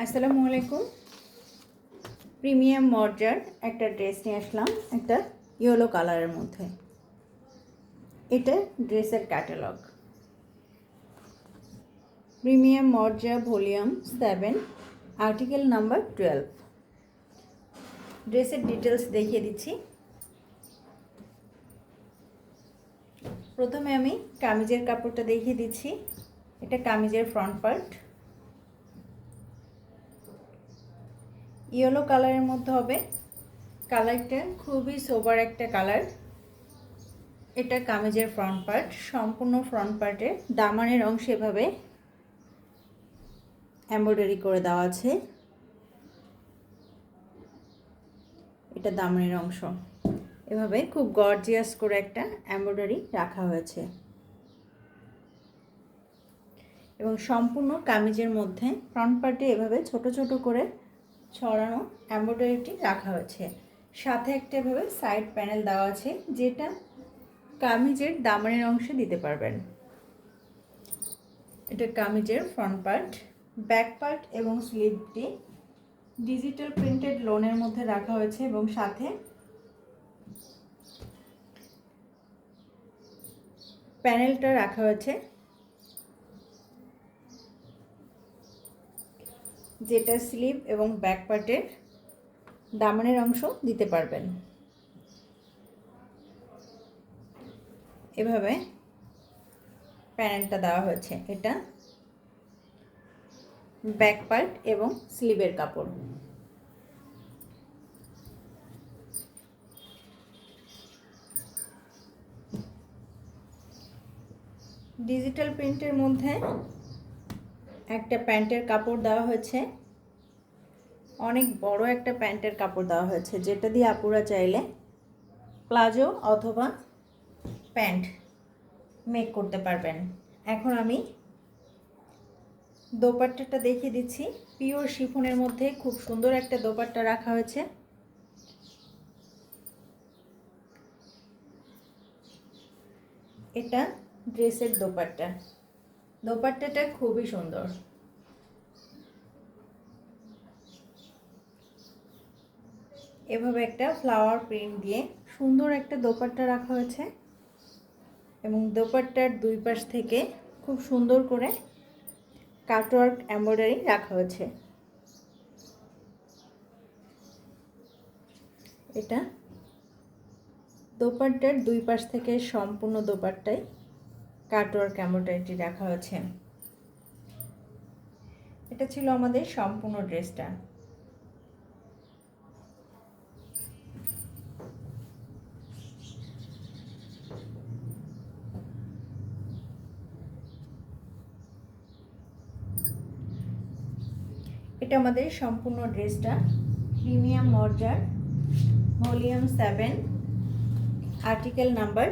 আসসালামু আলাইকুম। প্রিমিয়াম মর্জার একটা ড্রেস নিয়ে আসলাম, একটা ইয়েলো কালারের মধ্যে। এটা ড্রেসের ক্যাটালগ। প্রিমিয়াম মর্জা ভলিউম 7, আর্টিকেল নাম্বার 12। ড্রেসের ডিটেলস দেখিয়ে দিচ্ছি। প্রথমে আমি কামিজের কাপড়টা দেখিয়ে দিচ্ছি। এটা কামিজের ফ্রন্ট পার্ট, ইয়েলো কালারের মধ্যে হবে। কালারটা খুবই সোবার একটা কালার। এটা কামিজের ফ্রন্ট পার্ট। সম্পূর্ণ ফ্রন্ট পার্টে দামানের অংশে এভাবে এমব্রয়ডারি করে দেওয়া আছে। এটা দামানের অংশ, এভাবে খুব গর্জিয়াস করে একটা এমব্রয়ডারি রাখা হয়েছে এবং সম্পূর্ণ কামিজের মধ্যে ফ্রন্ট পার্টে এভাবে ছোট ছোট করে ছড়ানো এমব্রয়ডারিটি রাখা হয়েছে। সাথে একটা এভাবে সাইড প্যানেল দেওয়া আছে, যেটা কামিজের দামানের অংশে দিতে পারবেন। এটা কামিজের ফ্রন্ট পার্ট। ব্যাক পার্ট এবং স্লিভটি ডিজিটাল প্রিন্টেড লোনের মধ্যে রাখা হয়েছে এবং সাথে প্যানেলটা রাখা হয়েছে, যেটা স্লিভ এবং ব্যাক পার্টের দামানের অংশ দিতে পারবেন। এভাবে প্যানেলটা দেওয়া হয়েছে। এটা ব্যাক পার্ট এবং স্লিভের কাপড়। ডিজিটাল প্রিন্টের মধ্যে একটা প্যান্টের কাপড় দেওয়া হয়েছে, অনেক বড় একটা প্যান্টের কাপড় দেওয়া হয়েছে, যেটা দিয়ে আপুরা চাইলে প্লাজো অথবা প্যান্ট মেক করতে পারবেন। এখন আমি দোপাট্টাটা দেখিয়ে দিচ্ছি। পিওর শিফনের মধ্যে খুব সুন্দর একটা দোপাট্টা রাখা হয়েছে। এটা ড্রেসের দোপাট্টা। দোপাট্টাটা খুবই সুন্দর। এভাবে একটা ফ্লাওয়ার প্রিন্ট দিয়ে সুন্দর একটা দোপাট্টা রাখা হয়েছে এবং দোপাট্টার দুই পাশ থেকে খুব সুন্দর করে কাটওয়ার্ক এমব্রয়ডারি রাখা হয়েছে। এটা দোপাট্টার দুই পাশ থেকে সম্পূর্ণ দোপাট্টায় কাটওয়ার্ক এমব্রয়ডারিটি রাখা হয়েছে। এটা ছিল আমাদের সম্পূর্ণ ড্রেসটা। এটা আমাদের সম্পূর্ণ ড্রেসটা। প্রিমিয়াম মর্জার ভলিউম 7, আর্টিকেল নাম্বার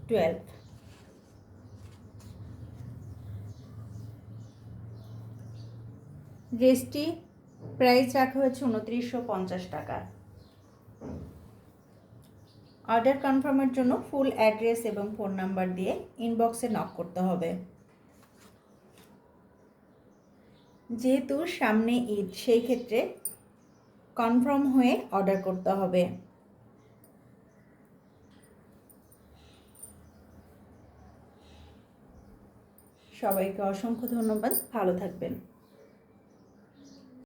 12। ড্রেসটি প্রাইস রাখা হয়েছে 2950 টাকা। অর্ডার কনফার্মের জন্য ফুল অ্যাড্রেস এবং ফোন নাম্বার দিয়ে ইনবক্সে নক করতে হবে। যেহেতু সামনে ঈদ, সেই ক্ষেত্রে কনফার্ম হয়ে অর্ডার করতে হবে। সবাইকে অসংখ্য ধন্যবাদ। ভালো থাকবেন।